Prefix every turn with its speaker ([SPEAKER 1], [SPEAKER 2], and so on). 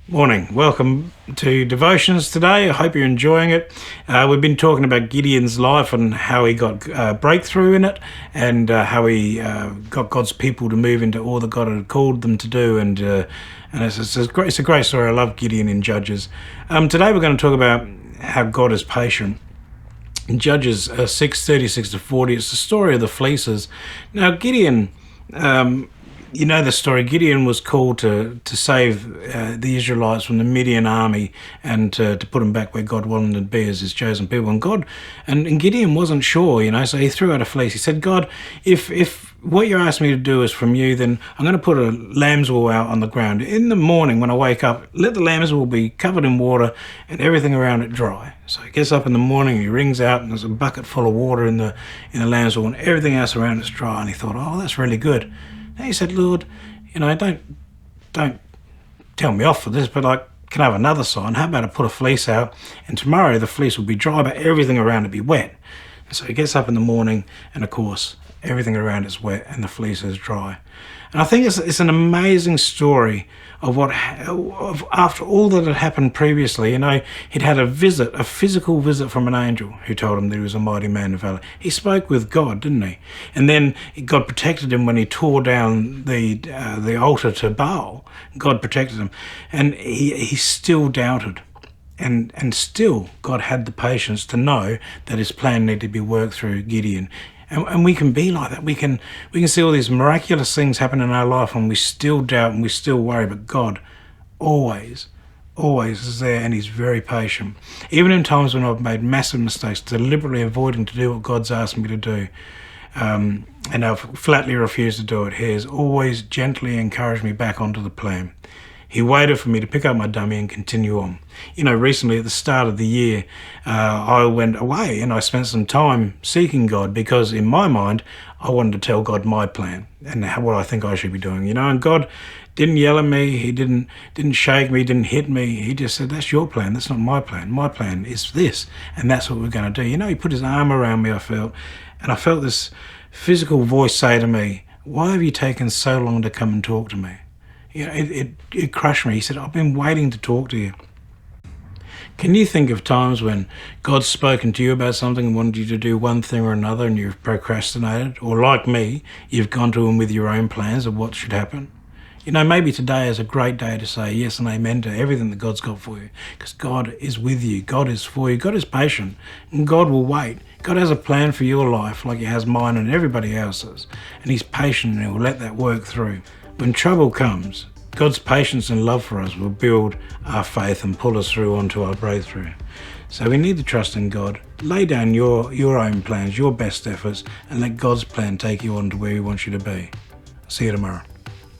[SPEAKER 1] Morning. Welcome to Devotions today. I hope you're enjoying it. We've been talking about Gideon's life and how he got breakthrough in it, and how he got God's people to move into all that God had called them to do. And it's a great story. I love Gideon in Judges. Today we're going to talk about how God is patient. In Judges 6:36-40, it's the story of the fleeces. Now Gideon, you know the story. Gideon was called to save the Israelites from the Midian army and to put them back where God wanted them to be as his chosen people. And Gideon wasn't sure, so he threw out a fleece. He said, God, if what you're asking me to do is from you, then I'm going to put a lamb's wool out on the ground. In the morning when I wake up, let the lamb's wool be covered in water and everything around it dry. So he gets up in the morning, he wrings out, and there's a bucket full of water in the lamb's wool, and everything else around it's dry. And he thought, oh, that's really good. And he said, Lord, don't tell me off for this, but can I have another sign? How about I put a fleece out, and tomorrow the fleece will be dry, but everything around it be wet. And so he gets up in the morning, and of course, everything around it's wet, and the fleece is dry. And I think it's an amazing story of after all that had happened previously. He'd had a physical visit from an angel who told him that he was a mighty man of valor. He spoke with God, didn't he? And then God protected him when he tore down the altar to Baal. God protected him, and he still doubted. And still God had the patience to know that his plan needed to be worked through Gideon. And we can be like that. We can see all these miraculous things happen in our life, and we still doubt and we still worry. But God always is there, and he's very patient. Even in times when I've made massive mistakes, deliberately avoiding to do what God's asked me to do, and I've flatly refused to do it, he has always gently encouraged me back onto the plan. He waited for me to pick up my dummy and continue on. Recently at the start of the year, I went away and I spent some time seeking God, because in my mind, I wanted to tell God my plan and what I think I should be doing. And God didn't yell at me. He didn't shake me, didn't hit me. He just said, that's your plan. That's not my plan. My plan is this, and that's what we're going to do. He put his arm around me, I felt this physical voice say to me, why have you taken so long to come and talk to me? It crushed me. He said, I've been waiting to talk to you. Can you think of times when God's spoken to you about something and wanted you to do one thing or another, and you've procrastinated? Or like me, you've gone to him with your own plans of what should happen? Maybe today is a great day to say yes and amen to everything that God's got for you, because God is with you. God is for you. God is patient, and God will wait. God has a plan for your life like he has mine and everybody else's, and he's patient, and he'll let that work through. When trouble comes, God's patience and love for us will build our faith and pull us through onto our breakthrough. So we need to trust in God. Lay down your own plans, your best efforts, and let God's plan take you on to where he wants you to be. See you tomorrow.